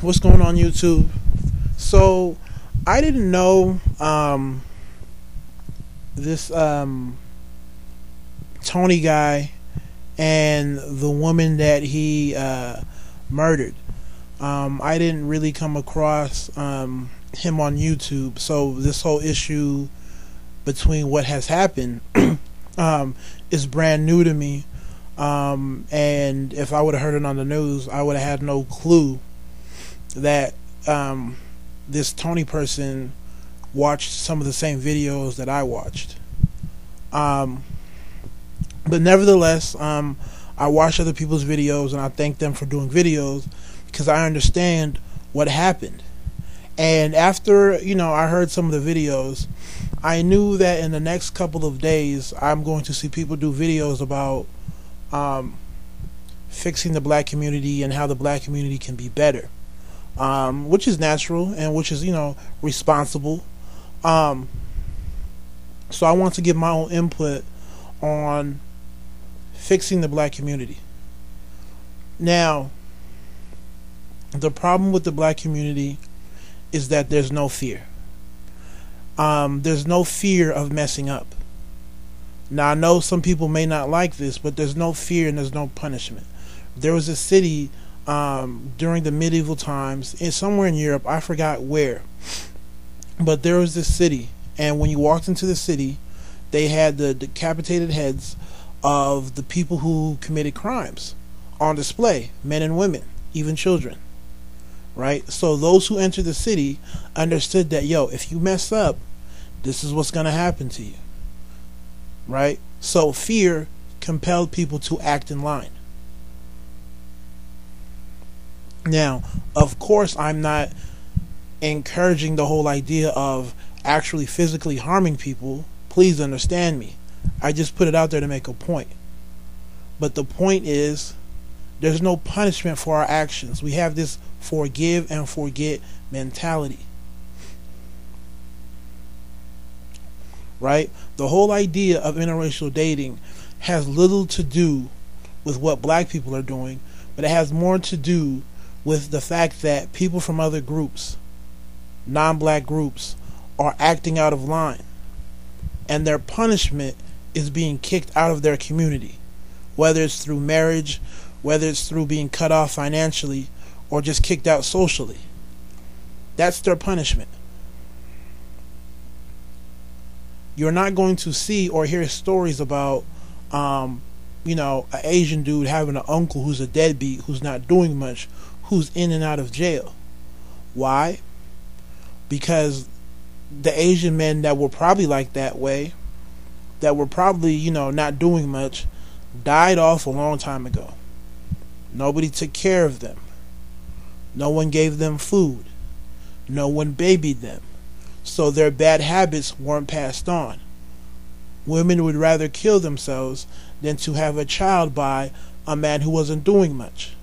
What's going on, YouTube? So I didn't know this Tony guy and the woman that he murdered. I didn't really come across him on YouTube, so this whole issue between what has happened is brand new to me. And if I would have heard it on the news, I would have had no clue that this Tony person watched some of the same videos that I watched. But nevertheless, I watch other people's videos and I thank them for doing videos because I understand what happened. And after, I heard some of the videos, I knew that in the next couple of days I'm going to see people do videos about fixing the black community and how the black community can be better, which is natural and which is responsible. So I want to give my own input on fixing the black community. Now, the problem with the black community is that there's no fear. There's no fear of messing up. Now, I know some people may not like this, but there's no fear and there's no punishment. There was a city during the medieval times, somewhere in Europe, I forgot where, but there was this city, and when you walked into the city, they had the decapitated heads of the people who committed crimes on display, men and women, even children, right? So those who entered the city understood that, if you mess up, this is what's going to happen to you. Right? So fear compelled people to act in line. Now, of course, I'm not encouraging the whole idea of actually physically harming people. Please understand me. I just put it out there to make a point. But the point is, there's no punishment for our actions. We have this forgive and forget mentality. Right? The whole idea of interracial dating has little to do with what black people are doing, but it has more to do with the fact that people from other groups, non-black groups, are acting out of line, and their punishment is being kicked out of their community, whether it's through marriage, whether it's through being cut off financially, or just kicked out socially. That's their punishment. You're not going to see or hear stories about, an Asian dude having an uncle who's a deadbeat, who's not doing much, who's in and out of jail. Why? Because the Asian men that were probably like that way, that were probably, not doing much, died off a long time ago. Nobody took care of them. No one gave them food. No one babied them. So their bad habits weren't passed on. Women would rather kill themselves than to have a child by a man who wasn't doing much.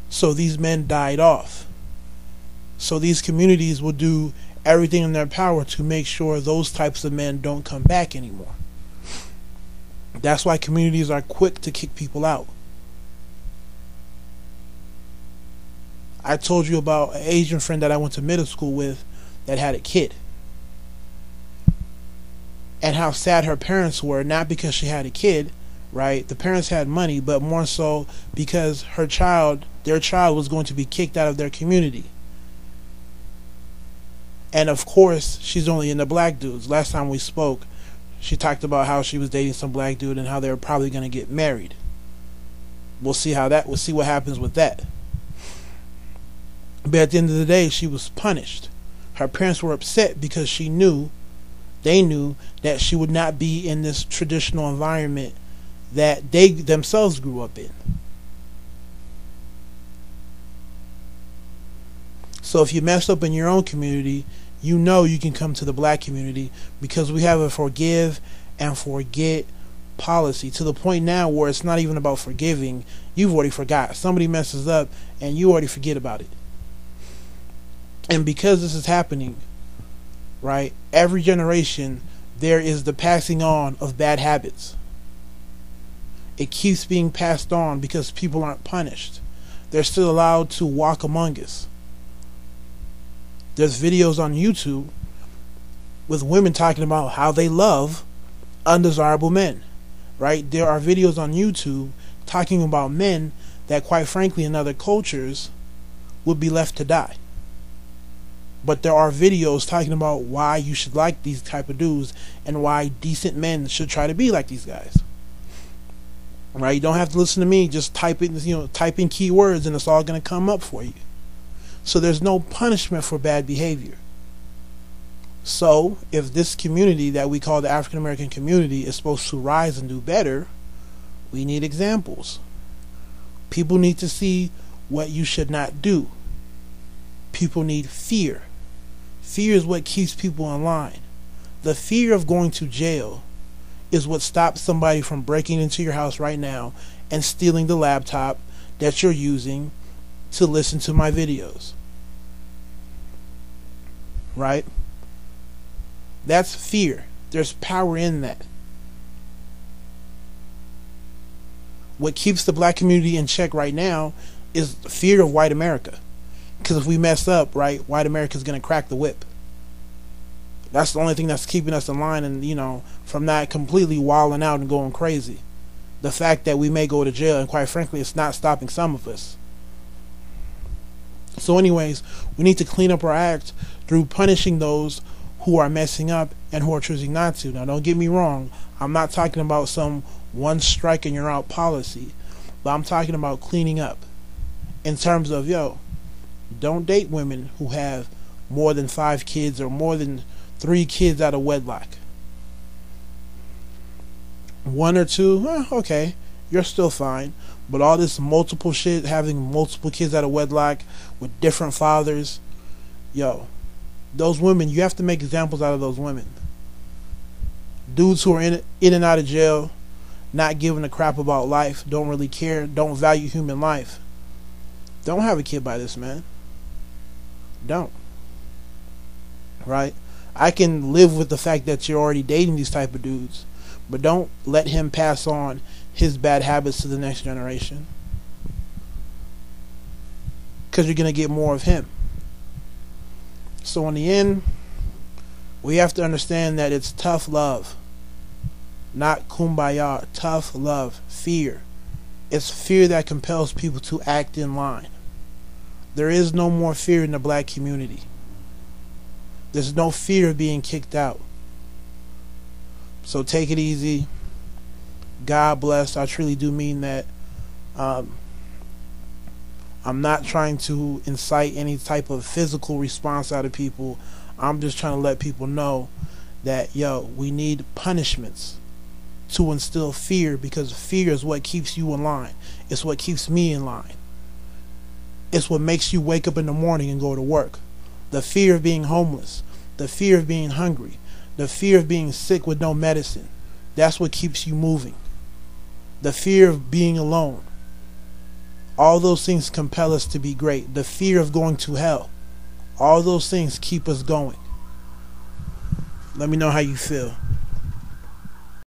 So these men died off. So these communities will do everything in their power to make sure those types of men don't come back anymore. That's why communities are quick to kick people out. I told you about an Asian friend that I went to middle school with that had a kid, and how sad her parents were, not because she had a kid, right? The parents had money, but more so because their child was going to be kicked out of their community. And of course, she's only into black dudes. Last time we spoke, she talked about how she was dating some black dude and how they were probably going to get married. We'll see what happens with that. But at the end of the day, she was punished. Her parents were upset because they knew that she would not be in this traditional environment that they themselves grew up in. So if you messed up in your own community, you can come to the black community, because we have a forgive and forget policy, to the point now where it's not even about forgiving. You've already forgot. Somebody messes up and you already forget about it. And because this is happening, right, every generation, there is the passing on of bad habits. It keeps being passed on because people aren't punished. They're still allowed to walk among us. There's videos on YouTube with women talking about how they love undesirable men, right? There are videos on YouTube talking about men that, quite frankly, in other cultures would be left to die. But there are videos talking about why you should like these type of dudes and why decent men should try to be like these guys. Right? You don't have to listen to me. Just type in, type in keywords and it's all going to come up for you. So there's no punishment for bad behavior. So if this community that we call the African American community is supposed to rise and do better, we need examples. People need to see what you should not do. People need fear. Fear is what keeps people in line. The fear of going to jail is what stops somebody from breaking into your house right now and stealing the laptop that you're using to listen to my videos. Right? That's fear. There's power in that. What keeps the black community in check right now is fear of white America. Because if we mess up, right, white America is going to crack the whip. That's the only thing that's keeping us in line and, from not completely wilding out and going crazy. The fact that we may go to jail, and quite frankly, it's not stopping some of us. So anyways, we need to clean up our act through punishing those who are messing up and who are choosing not to. Now, don't get me wrong. I'm not talking about some one strike and you're out policy. But I'm talking about cleaning up. In terms of, don't date women who have more than 5 kids or more than 3 kids out of wedlock. 1 or 2, okay, you're still fine. But all this multiple shit, having multiple kids out of wedlock with different fathers, those women, you have to make examples out of those women. Dudes who are in and out of jail, not giving a crap about life, don't really care, don't value human life. Don't have a kid by this man. Don't. Right? I can live with the fact that you're already dating these type of dudes, but don't let him pass on his bad habits to the next generation. Because you're going to get more of him. So in the end, we have to understand that it's tough love. Not kumbaya. Tough love. Fear. It's fear that compels people to act in line. There is no more fear in the black community. There's no fear of being kicked out. So take it easy. God bless. I truly do mean that. I'm not trying to incite any type of physical response out of people. I'm just trying to let people know that, we need punishments to instill fear, because fear is what keeps you in line. It's what keeps me in line. It's what makes you wake up in the morning and go to work. The fear of being homeless. The fear of being hungry. The fear of being sick with no medicine. That's what keeps you moving. The fear of being alone. All those things compel us to be great. The fear of going to hell. All those things keep us going. Let me know how you feel.